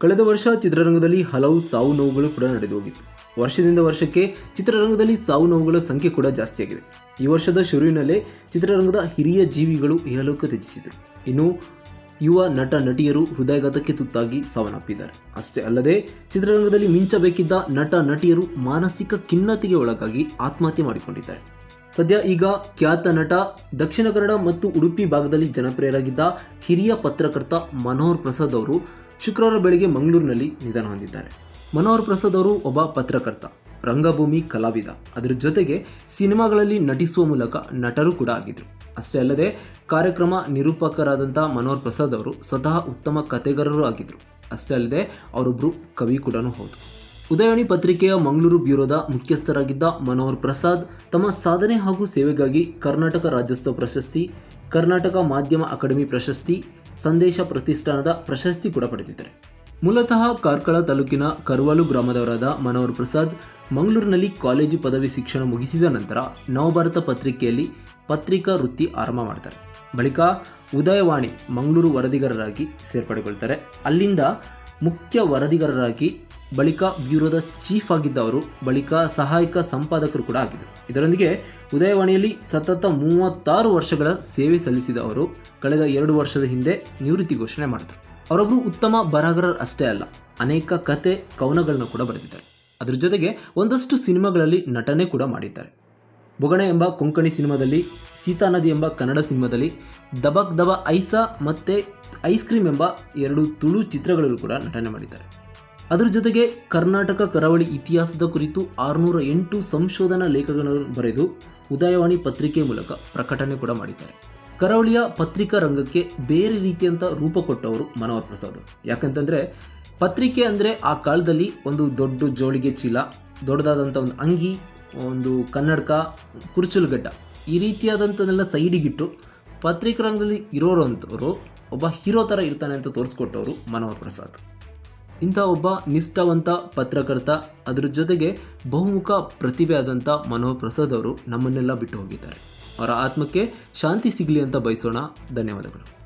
ಕಳೆದ ವರ್ಷ ಚಿತ್ರರಂಗದಲ್ಲಿ ಹಲವು ಸಾವು ನೋವುಗಳು ಕೂಡ ನಡೆದು ಹೋಗಿತ್ತು. ವರ್ಷದಿಂದ ವರ್ಷಕ್ಕೆ ಚಿತ್ರರಂಗದಲ್ಲಿ ಸಾವು ನೋವುಗಳ ಸಂಖ್ಯೆ ಕೂಡ ಜಾಸ್ತಿಯಾಗಿದೆ. ಈ ವರ್ಷದ ಶುರುವಿನಲ್ಲೇ ಚಿತ್ರರಂಗದ ಹಿರಿಯ ಜೀವಿಗಳು ಇಹಲೋಕ ತ್ಯಜಿಸಿದರು. ಇನ್ನು ಯುವ ನಟ ನಟಿಯರು ಹೃದಯಾಘಾತಕ್ಕೆ ತುತ್ತಾಗಿ ಸಾವನ್ನಪ್ಪಿದ್ದಾರೆ. ಅಷ್ಟೇ ಅಲ್ಲದೆ ಚಿತ್ರರಂಗದಲ್ಲಿ ಮಿಂಚಬೇಕಿದ್ದ ನಟ ನಟಿಯರು ಮಾನಸಿಕ ಖಿನ್ನತೆಗೆ ಒಳಗಾಗಿ ಆತ್ಮಹತ್ಯೆ ಮಾಡಿಕೊಂಡಿದ್ದಾರೆ. ಸದ್ಯ ಈಗ ಖ್ಯಾತ ನಟ, ದಕ್ಷಿಣ ಕನ್ನಡ ಮತ್ತು ಉಡುಪಿ ಭಾಗದಲ್ಲಿ ಜನಪ್ರಿಯರಾಗಿದ್ದ ಹಿರಿಯ ಪತ್ರಕರ್ತ ಮನೋಹರ್ ಪ್ರಸಾದ್ ಅವರು ಶುಕ್ರವಾರ ಬೆಳಗ್ಗೆ ಮಂಗಳೂರಿನಲ್ಲಿ ನಿಧನ ಹೊಂದಿದ್ದಾರೆ. ಮನೋಹರ್ ಪ್ರಸಾದ್ ಅವರು ಒಬ್ಬ ಪತ್ರಕರ್ತ, ರಂಗಭೂಮಿ ಕಲಾವಿದ, ಅದರ ಜೊತೆಗೆ ಸಿನಿಮಾಗಳಲ್ಲಿ ನಟಿಸುವ ಮೂಲಕ ನಟರು ಕೂಡ ಆಗಿದ್ರು. ಅಷ್ಟೇ ಅಲ್ಲದೆ ಕಾರ್ಯಕ್ರಮ ನಿರೂಪಕರಾದಂಥ ಮನೋಹರ್ ಪ್ರಸಾದ್ ಅವರು ಸ್ವತಃ ಉತ್ತಮ ಕಥೆಗಾರರು ಆಗಿದ್ದರು. ಅಷ್ಟೇ ಅಲ್ಲದೆ ಅವರೊಬ್ಬರು ಕವಿ ಕೂಡ ಹೌದು. ಉದಯವಾಣಿ ಪತ್ರಿಕೆಯ ಮಂಗಳೂರು ಬ್ಯೂರೋದ ಮುಖ್ಯಸ್ಥರಾಗಿದ್ದ ಮನೋಹರ್ ಪ್ರಸಾದ್ ತಮ್ಮ ಸಾಧನೆ ಹಾಗೂ ಸೇವೆಗಾಗಿ ಕರ್ನಾಟಕ ರಾಜ್ಯೋತ್ಸವ ಪ್ರಶಸ್ತಿ, ಕರ್ನಾಟಕ ಮಾಧ್ಯಮ ಅಕಾಡೆಮಿ ಪ್ರಶಸ್ತಿ, ಸಂದೇಶ ಪ್ರತಿಷ್ಠಾನದ ಪ್ರಶಸ್ತಿ ಕೂಡ ಪಡೆದಿದ್ದಾರೆ. ಮೂಲತಃ ಕಾರ್ಕಳ ತಾಲೂಕಿನ ಕರುವಾಲು ಗ್ರಾಮದವರಾದ ಮನೋಹರ್ ಪ್ರಸಾದ್ ಮಂಗಳೂರಿನಲ್ಲಿ ಕಾಲೇಜು ಪದವಿ ಶಿಕ್ಷಣ ಮುಗಿಸಿದ ನಂತರ ನವಭಾರತ ಪತ್ರಿಕೆಯಲ್ಲಿ ಪತ್ರಿಕಾ ವೃತ್ತಿ ಆರಂಭ ಮಾಡ್ತಾರೆ. ಬಳಿಕ ಉದಯವಾಣಿ ಮಂಗಳೂರು ವರದಿಗಾರರಾಗಿ ಸೇರ್ಪಡೆಗೊಳ್ತಾರೆ. ಅಲ್ಲಿಂದ ಮುಖ್ಯ ವರದಿಗಾರರಾಗಿ, ಬಳಿಕ ಬ್ಯೂರೋದ ಚೀಫ್ ಆಗಿದ್ದ ಅವರು ಬಳಿಕ ಸಹಾಯಕ ಸಂಪಾದಕರು ಕೂಡ ಆಗಿದ್ದರು. ಇದರೊಂದಿಗೆ ಉದಯವಾಣಿಯಲ್ಲಿ ಸತತ 36 ವರ್ಷಗಳ ಸೇವೆ ಸಲ್ಲಿಸಿದ ಅವರು ಕಳೆದ 2 ವರ್ಷದ ಹಿಂದೆ ನಿವೃತ್ತಿ ಘೋಷಣೆ ಮಾಡಿದರು. ಅವರೊಬ್ಬರು ಉತ್ತಮ ಬರಹಗಾರರು ಅಷ್ಟೇ ಅಲ್ಲ, ಅನೇಕ ಕತೆ ಕವನಗಳನ್ನು ಕೂಡ ಬರೆದಿದ್ದಾರೆ. ಅದರ ಜೊತೆಗೆ ಒಂದಷ್ಟು ಸಿನಿಮಾಗಳಲ್ಲಿ ನಟನೆ ಕೂಡ ಮಾಡಿದ್ದಾರೆ. ಬೊಗಣೆ ಎಂಬ ಕೊಂಕಣಿ ಸಿನಿಮಾದಲ್ಲಿ, ಸೀತಾ ನದಿ ಎಂಬ ಕನ್ನಡ ಸಿನಿಮಾದಲ್ಲಿ, ದಬಕ್ ದಬ ಐಸಾ ಮತ್ತು ಐಸ್ ಕ್ರೀಮ್ ಎಂಬ 2 ತುಳು ಚಿತ್ರಗಳಲ್ಲೂ ಕೂಡ ನಟನೆ ಮಾಡಿದ್ದಾರೆ. ಅದರ ಜೊತೆಗೆ ಕರ್ನಾಟಕ ಕರಾವಳಿ ಇತಿಹಾಸದ ಕುರಿತು 608 ಸಂಶೋಧನಾ ಲೇಖನಗಳನ್ನು ಬರೆದು ಉದಯವಾಣಿ ಪತ್ರಿಕೆ ಮೂಲಕ ಪ್ರಕಟಣೆ ಕೂಡ ಮಾಡಿದ್ದಾರೆ. ಕರಾವಳಿಯ ಪತ್ರಿಕಾ ರಂಗಕ್ಕೆ ಬೇರೆ ರೀತಿಯಂಥ ರೂಪ ಕೊಟ್ಟವರು ಮನೋಹರ್ ಪ್ರಸಾದ್. ಯಾಕಂತಂದರೆ ಪತ್ರಿಕೆ ಅಂದರೆ ಆ ಕಾಲದಲ್ಲಿ ಒಂದು ದೊಡ್ಡ ಜೋಳಿಗೆ ಚೀಲ, ದೊಡ್ಡದಾದಂಥ ಒಂದು ಅಂಗಿ, ಒಂದು ಕನ್ನಡಕ, ಕುರುಚಲುಗಡ್ಡ, ಈ ರೀತಿಯಾದಂಥದ್ದೆಲ್ಲ ಸೈಡಿಗಿಟ್ಟು ಪತ್ರಿಕಾ ರಂಗದಲ್ಲಿ ಇರೋರು ಅಂಥವರು ಒಬ್ಬ ಹೀರೋ ಥರ ಇರ್ತಾನೆ ಅಂತ ತೋರಿಸ್ಕೊಟ್ಟವರು ಮನೋಹರ್ ಪ್ರಸಾದ್. ಇಂಥ ಒಬ್ಬ ನಿಷ್ಠಾವಂತ ಪತ್ರಕರ್ತ, ಅದರ ಜೊತೆಗೆ ಬಹುಮುಖ ಪ್ರತಿಭೆ ಆದಂಥ ಮನೋಹರ್ ಪ್ರಸಾದ್ ಅವರು ನಮ್ಮನ್ನೆಲ್ಲ ಬಿಟ್ಟು ಹೋಗಿದ್ದಾರೆ. ಅವರ ಆತ್ಮಕ್ಕೆ ಶಾಂತಿ ಸಿಗಲಿ ಅಂತ ಬಯಸೋಣ. ಧನ್ಯವಾದಗಳು.